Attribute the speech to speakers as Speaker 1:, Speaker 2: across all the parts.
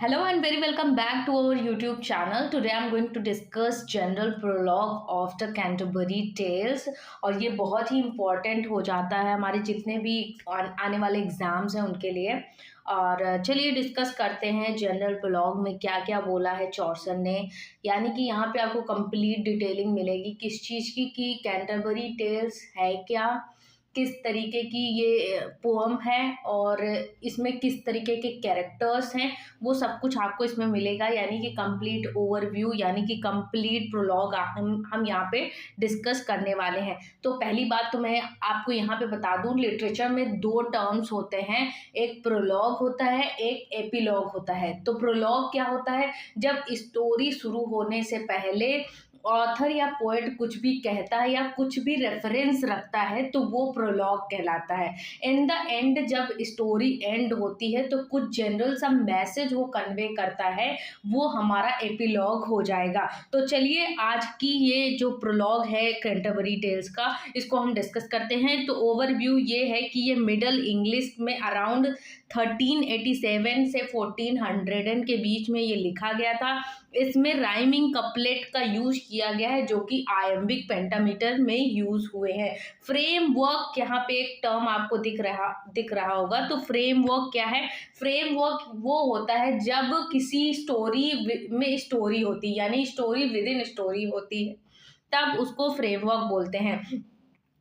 Speaker 1: Hello and very welcome back to our YouTube channel. Today I'm going to discuss general prologue of the Canterbury Tales और ये बहुत ही important हो जाता है हमारे जितने भी आने वाले एग्जाम्स हैं उनके लिए। और चलिए डिस्कस करते हैं जनरल प्रोलॉग में क्या क्या बोला है चॉर्सन ने। यानी कि यहाँ पे आपको कंप्लीट डिटेलिंग मिलेगी किस चीज़ की कि कैंटरबरी टेल्स है क्या, किस तरीके की ये पोअम है और इसमें किस तरीके के कैरेक्टर्स हैं, वो सब कुछ आपको इसमें मिलेगा। यानी कि कंप्लीट ओवरव्यू यानी कि कंप्लीट प्रोलॉग हम यहाँ पे डिस्कस करने वाले हैं। तो पहली बात तो मैं आपको यहाँ पे बता दूँ, लिटरेचर में दो टर्म्स होते हैं, एक प्रोलॉग होता है, एक एपिलॉग होता है। तो प्रोलॉग क्या होता है, जब स्टोरी शुरू होने से पहले ऑथर या पोएट कुछ भी कहता है या कुछ भी रेफरेंस रखता है तो वो प्रोलॉग कहलाता है। इन द एंड जब स्टोरी एंड होती है तो कुछ जनरल सा मैसेज वो कन्वे करता है, वो हमारा एपिलॉग हो जाएगा। तो चलिए आज की ये जो प्रोलॉग है कैंटरबरी टेल्स का, इसको हम डिस्कस करते हैं। तो ओवरव्यू ये है कि ये मिडल इंग्लिश में अराउंड 1387 से 1400 के बीच में ये लिखा गया था। इसमें राइमिंग कपलेट का यूज किया गया है जो कि आयम्बिक पेंटामीटर में यूज हुए हैं। फ्रेमवर्क, यहाँ पे एक टर्म आपको दिख रहा होगा। तो फ्रेमवर्क क्या है, फ्रेमवर्क वो होता है जब किसी स्टोरी में स्टोरी होती है, यानी स्टोरी विद इन स्टोरी होती है, तब उसको फ्रेमवर्क बोलते हैं।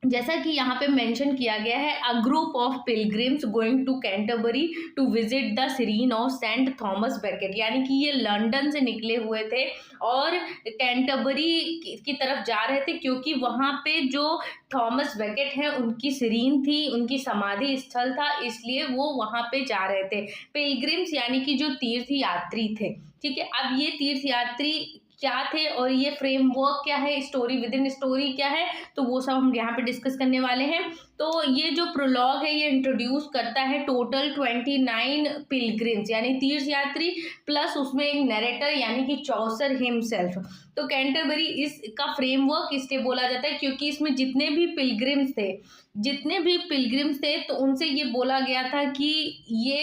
Speaker 1: जैसा कि यहाँ पे मेंशन किया गया है, a group of pilgrims going to Canterbury to visit the shrine of saint Thomas Becket, यानी कि ये लंदन से निकले हुए थे और कैंटरबरी की तरफ जा रहे थे क्योंकि वहाँ पे जो थॉमस बेकेट हैं उनकी सीरीन थी, उनकी समाधि स्थल था, इसलिए वो वहाँ पे जा रहे थे। पिलग्रिम्स यानी कि जो तीर्थ यात्री थे, ठीक है। अब ये तीर्थ यात्री क्या थे और ये फ्रेमवर्क क्या है, स्टोरी विद इन स्टोरी क्या है, तो वो सब हम यहाँ पे डिस्कस करने वाले हैं। तो ये जो प्रोलॉग है ये इंट्रोड्यूस करता है टोटल 29 पिलग्रिम्स यानी तीर्थ यात्री, प्लस उसमें एक नरेटर यानी कि चौसर हिमसेल्फ। तो कैंटरबरी इसका फ्रेमवर्क इसलिए बोला जाता है क्योंकि इसमें जितने भी पिलग्रिम्स थे तो उनसे ये बोला गया था कि ये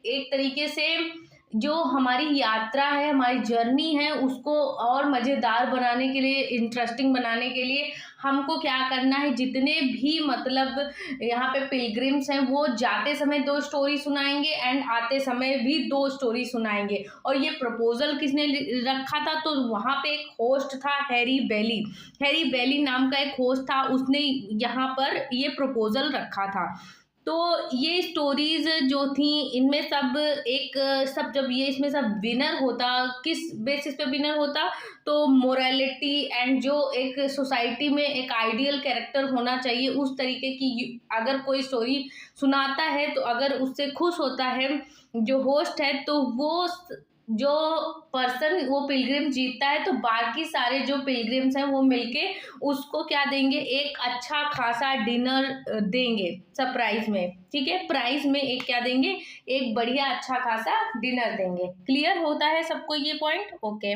Speaker 1: एक तरीके से जो हमारी यात्रा है, हमारी जर्नी है, उसको और मज़ेदार बनाने के लिए, इंटरेस्टिंग बनाने के लिए हमको क्या करना है, जितने भी मतलब यहाँ पे पिलग्रिम्स हैं वो जाते समय 2 स्टोरी सुनाएंगे एंड आते समय भी 2 स्टोरी सुनाएंगे। और ये प्रपोजल किसने रखा था, तो वहाँ पे एक होस्ट था हैरी बेली नाम का एक होस्ट था, उसने यहाँ पर ये प्रपोजल रखा था। तो ये स्टोरीज जो थी इनमें सब जब ये इसमें सब विनर होता, किस बेसिस पे विनर होता, तो मोरालिटी एंड जो एक सोसाइटी में एक आइडियल कैरेक्टर होना चाहिए उस तरीके की अगर कोई स्टोरी सुनाता है तो अगर उससे खुश होता है जो होस्ट है तो वो जो पर्सन वो पिलग्रिम जीतता है तो बाकी सारे जो पिलग्रिम्स हैं वो मिलके उसको क्या देंगे, एक अच्छा खासा डिनर देंगे सरप्राइज में, ठीक है। प्राइज में एक क्या देंगे, एक बढ़िया अच्छा खासा डिनर देंगे। क्लियर होता है सबको ये पॉइंट? ओके।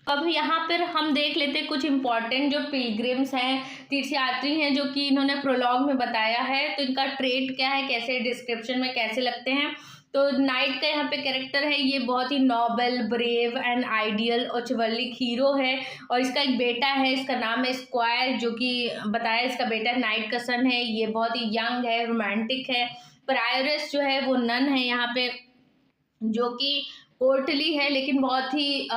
Speaker 1: अब यहाँ पर हम देख लेते हैं कुछ इंपॉर्टेंट जो पिलग्रिम्स हैं, तीर्थयात्री हैं, जो कि इन्होंने प्रोलॉग में बताया है। तो इनका ट्रेट क्या है, कैसे डिस्क्रिप्शन में कैसे लगते हैं। तो नाइट का यहाँ पे कैरेक्टर है, ये बहुत ही नोबल, ब्रेव एंड आइडियल और चिवलिक हीरो है। और इसका एक बेटा है, इसका नाम है स्क्वायर, जो कि बताया इसका बेटा नाइट का सन है। ये बहुत ही यंग है, रोमांटिक है। प्रायरस जो है वो नन है यहाँ पे, जो कि पोर्टली है लेकिन बहुत ही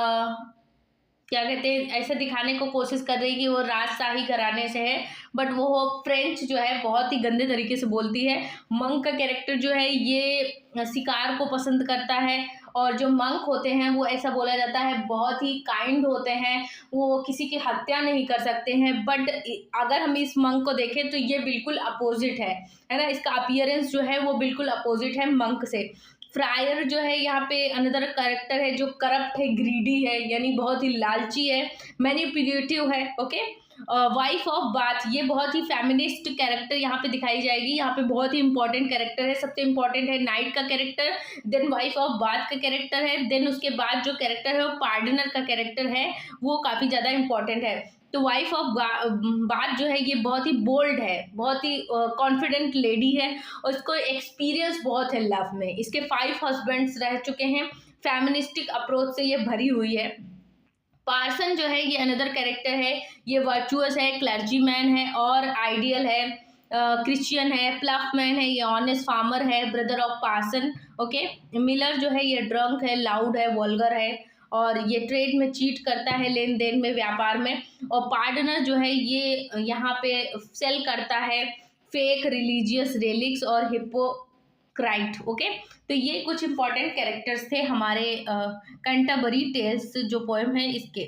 Speaker 1: क्या कहते हैं, ऐसे दिखाने को कोशिश कर रही कि वो राजशाही घराने से है, बट वो फ्रेंच जो है बहुत ही गंदे तरीके से बोलती है। मंक का कैरेक्टर जो है ये शिकार को पसंद करता है, और जो मंक होते हैं वो ऐसा बोला जाता है बहुत ही काइंड होते हैं, वो किसी की हत्या नहीं कर सकते हैं। बट अगर हम इस मंक को देखें तो ये बिल्कुल अपोजिट है ना, इसका अपीयरेंस जो है वो बिल्कुल अपोजिट है मंक से। फ्रायर जो है यहाँ पे अनदर कैरेक्टर है जो करप्ट है, ग्रीडी है, यानी बहुत ही लालची है, मैनिपुलेटिव है। ओके। वाइफ ऑफ बाथ, ये बहुत ही फेमिनिस्ट कैरेक्टर यहाँ पे दिखाई जाएगी। यहाँ पे बहुत ही इंपॉर्टेंट कैरेक्टर है, सबसे इंपॉर्टेंट है नाइट का character, then wife of Bath का कैरेक्टर है, देन उसके बाद जो कैरेक्टर है वो पार्टनर का कैरेक्टर है, वो काफ़ी ज़्यादा इंपॉर्टेंट है। तो वाइफ ऑफ बाथ जो है ये बहुत ही बोल्ड है, बहुत ही कॉन्फिडेंट लेडी है, और इसको एक्सपीरियंस बहुत है लव में। इसके 5 हस्बैंड्स रह चुके हैं। फेमिनिस्टिक अप्रोच से ये भरी हुई है। पार्सन जो है ये अनदर कैरेक्टर है, ये वर्चुअस है, क्लर्जीमैन है और आइडियल है, क्रिश्चियन है, प्लफमैन है, ये ऑनेस्ट फार्मर है, brother of parson. Okay, miller जो है ये ड्रंक है, लाउड है, वल्गर है और ये ट्रेड में चीट करता है, लेन देन में, व्यापार में। और पार्डनर जो है ये यहाँ पे सेल करता है फेक रिलीजियस रेलिक्स और हिपोक्राइट। ओके, तो ये कुछ इंपॉर्टेंट कैरेक्टर्स थे हमारे कैंटरबरी टेल्स जो पोएम है इसके।